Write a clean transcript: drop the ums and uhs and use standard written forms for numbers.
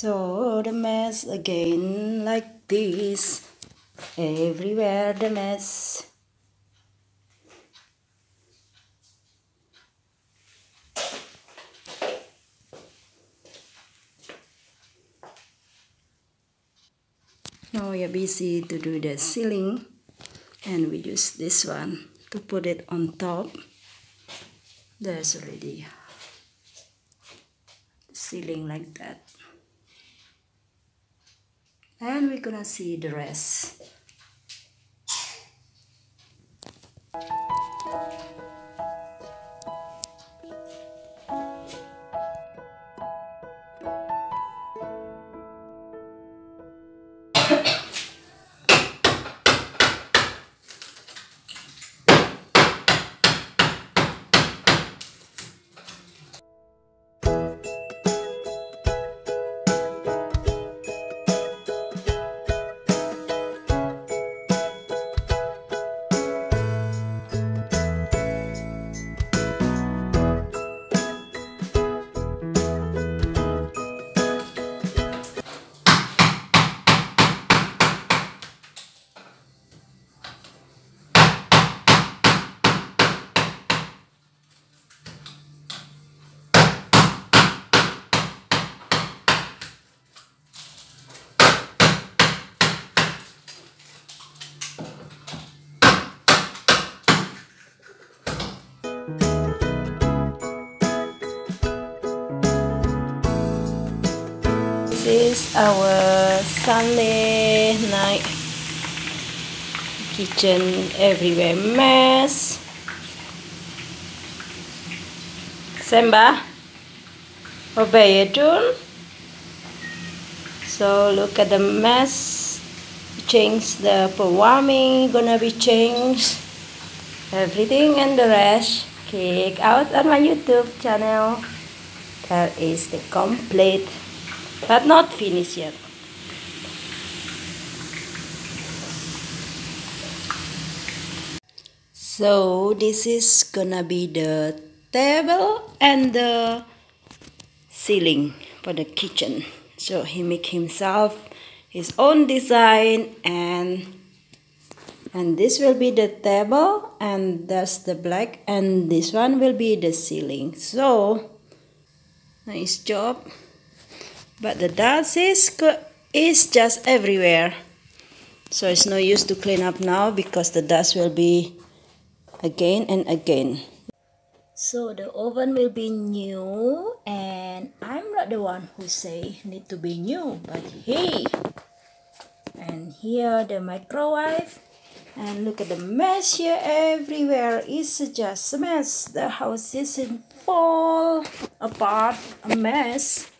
So the mess again like this. Everywhere the mess. Now we are busy to do the ceiling, and we use this one to put it on top. There's already the ceiling like that, and we're gonna see the rest. This is our Sunday night. Kitchen everywhere mess. Semba, obey it. So look at the mess. Change the warming, gonna be changed. Everything and the rest. Check out on my YouTube channel. That is the complete, but not finished yet. So this is gonna be the table and the ceiling for the kitchen. So he make himself his own design, and this will be the table, and that's the black, and this one will be the ceiling. So nice job. But the dust is just everywhere, so it's no use to clean up now because the dust will be again and again. So the oven will be new, and I'm not the one who say need to be new, but hey. And here the microwave, and look at the mess here everywhere. It's just a mess. The house is in fall apart, a mess.